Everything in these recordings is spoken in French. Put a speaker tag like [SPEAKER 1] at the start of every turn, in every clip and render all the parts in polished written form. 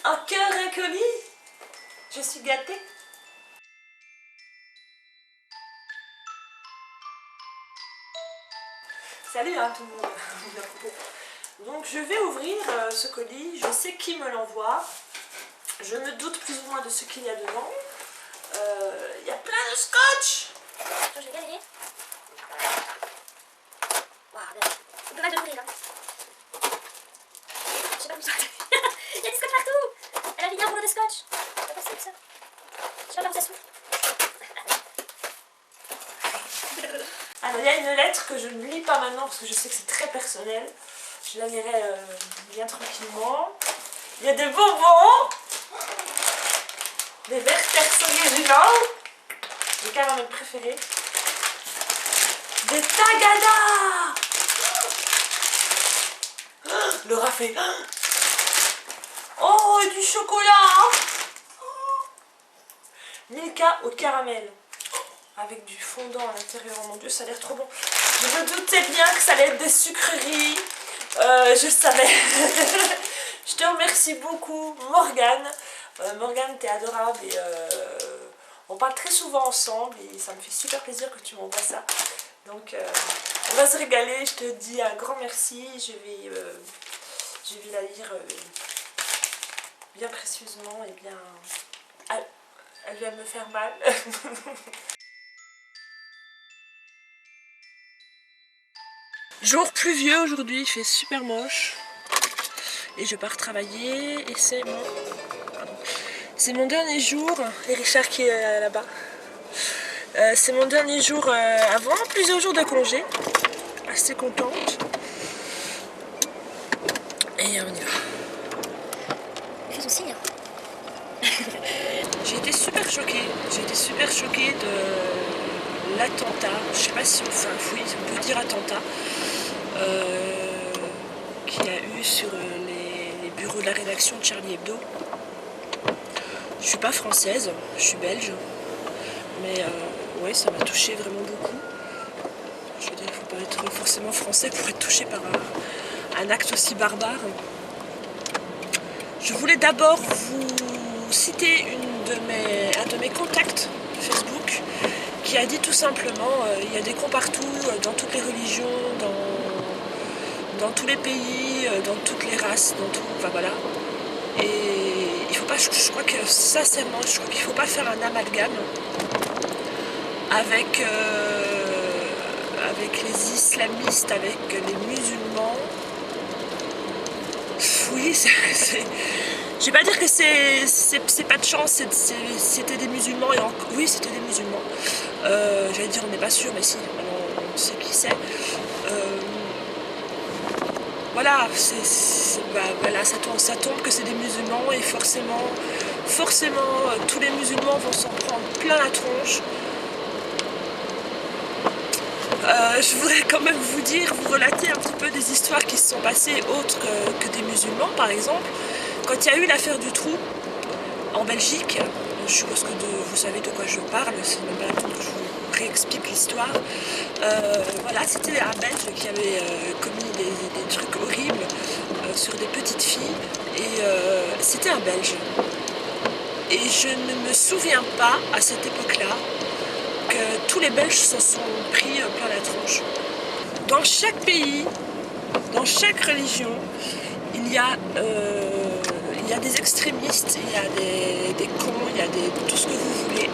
[SPEAKER 1] un cœur, un colis. Je suis gâtée. Salut tout le monde. Donc je vais ouvrir ce colis. Je sais qui me l'envoie. Je me doute plus ou moins de ce qu'il y a dedans. Il y a plein de scotch.
[SPEAKER 2] Je vais galérer. Waouh, c'est pas mal de l'ouvrir là. Je sais pas où ça. Il y a du scotch partout. Elle a mis un rouleau de scotch. C'est pas possible ça. Je sais pas où ça s'ouvre.
[SPEAKER 1] Alors il y a une lettre que je ne lis pas maintenant parce que je sais que c'est très personnel. Je la lirai bien tranquillement. Il y a des bonbons. Des Werther's originaux. Mes caramels préférés. Des Tagada. Laura fait. Oh, et du chocolat. Milka au caramel. Avec du fondant à l'intérieur. Oh mon dieu, ça a l'air trop bon. Je me doutais bien que ça allait être des sucreries. Je le savais. Je te remercie beaucoup, Morgane. Morgane, t'es adorable et on parle très souvent ensemble et ça me fait super plaisir que tu m'envoies ça. Donc on va se régaler. Je te dis un grand merci. Je vais la lire bien précieusement et bien... Elle vient me faire mal. Jour pluvieux aujourd'hui, il fait super moche. Et je pars travailler et c'est mon dernier jour. Et Richard qui est là-bas. C'est mon dernier jour avant plusieurs jours de congé. Assez contente. Et on y va.
[SPEAKER 2] Fais ton signe.
[SPEAKER 1] J'ai été super choquée. J'ai été super choquée de l'attentat. Je sais pas si oui, on peut dire attentat. Qu'il y a eu sur les bureaux de la rédaction de Charlie Hebdo. Je suis pas française, je suis belge. Mais ouais, ça m'a touchée vraiment beaucoup. Je veux dire, il ne faut pas être forcément français pour être touché par un acte aussi barbare. Je voulais d'abord vous citer un de mes contacts Facebook qui a dit tout simplement il y a des cons partout, dans toutes les religions, dans tous les pays, dans toutes les races, enfin voilà. Et il faut pas, je crois que sincèrement, je crois qu'il ne faut pas faire un amalgame avec les islamistes, avec les musulmans. Oui, je vais pas dire que c'est pas de chance, c'était des musulmans et oui, c'était des musulmans. J'allais dire on n'est pas sûr, mais si, on sait qui c'est. Voilà, voilà, ça tombe que c'est des musulmans et forcément, tous les musulmans vont s'en prendre plein la tronche. Je voudrais quand même vous relater un petit peu des histoires qui se sont passées autres que des musulmans, par exemple. Quand il y a eu l'affaire du trou en Belgique, je suppose que vous savez de quoi je parle, c'est même pas la peine que je vous réexplique l'histoire. Voilà, c'était un Belge qui avait commis des trucs horribles sur des petites filles, et c'était un Belge. Et je ne me souviens pas, à cette époque-là, que tous les Belges se sont pris plein la tronche. Dans chaque pays, dans chaque religion, il y a des extrémistes, il y a des cons, il y a tout ce que vous voulez.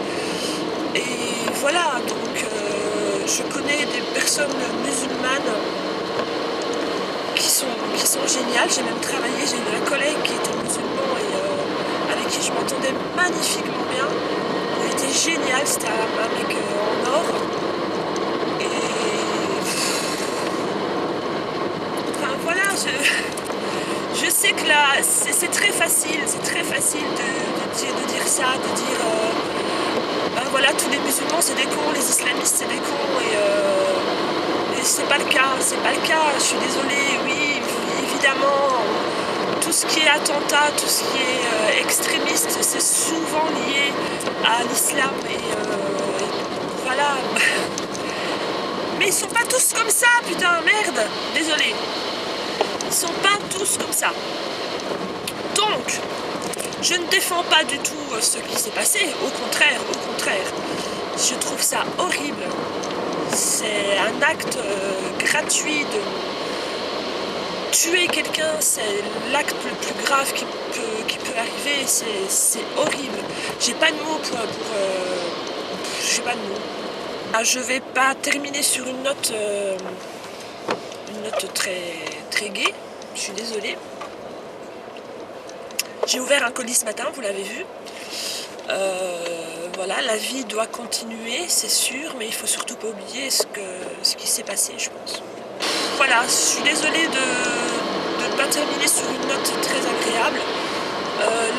[SPEAKER 1] Et voilà, donc je connais des personnes musulmanes qui sont géniales. J'ai même travaillé, j'ai eu un collègue qui était musulman et avec qui je m'entendais magnifiquement bien. Il était génial, c'était un mec en or. Et enfin voilà, je sais que là c'est très facile de dire ça, de dire ben voilà, tous les musulmans c'est des cons, les islamistes c'est des cons, et c'est pas le cas, je suis désolée, oui, évidemment, tout ce qui est attentat, tout ce qui est extrémiste, c'est souvent lié à l'islam, et voilà. Mais ils sont pas tous comme ça, putain, merde, désolée. Ils sont pas tous comme ça. Donc, Je ne défends pas du tout ce qui s'est passé, au contraire, je trouve ça horrible. C'est un acte gratuit de tuer quelqu'un, c'est l'acte le plus grave qui peut arriver, c'est horrible. J'ai pas de mots j'ai pas de mots. Ah, je vais pas terminer sur une note très gaie, je suis désolée. J'ai ouvert un colis ce matin, vous l'avez vu. Voilà, la vie doit continuer, c'est sûr, mais il faut surtout pas oublier ce qui s'est passé, je pense. Voilà, je suis désolée de ne pas terminer sur une note très agréable.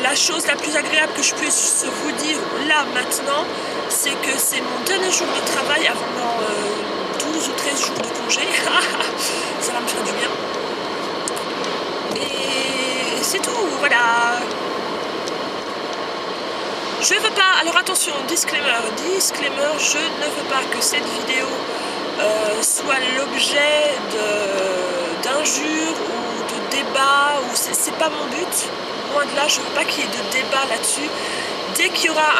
[SPEAKER 1] La chose la plus agréable que je puisse vous dire là maintenant, c'est que c'est mon dernier jour de travail avant 12 ou 13 jours de congé. Ça va me faire du bien. Et c'est tout, voilà. Je veux pas, alors attention, disclaimer, je ne veux pas que cette vidéo soit l'objet d'injures ou de débats, c'est pas mon but, loin de là, je veux pas qu'il y ait de débat là-dessus. Dès qu'il y aura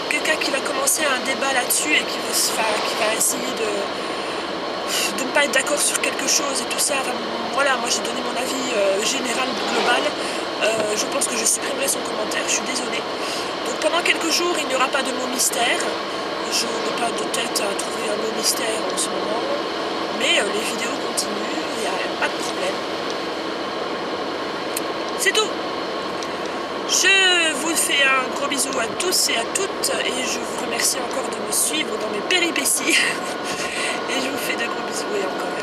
[SPEAKER 1] quelqu'un qui va commencer un débat là-dessus et qui va essayer de ne pas être d'accord sur quelque chose et tout ça, voilà, moi j'ai donné mon avis général, global, je pense que je supprimerai son commentaire, je suis désolée. Donc pendant quelques jours, il n'y aura pas de mot mystère. Je n'ai pas de tête à trouver un mot mystère en ce moment. Mais les vidéos continuent, il n'y a pas de problème. C'est tout. Je vous fais un gros bisou à tous et à toutes. Et je vous remercie encore de me suivre dans mes péripéties. Et je vous fais de gros bisous et encore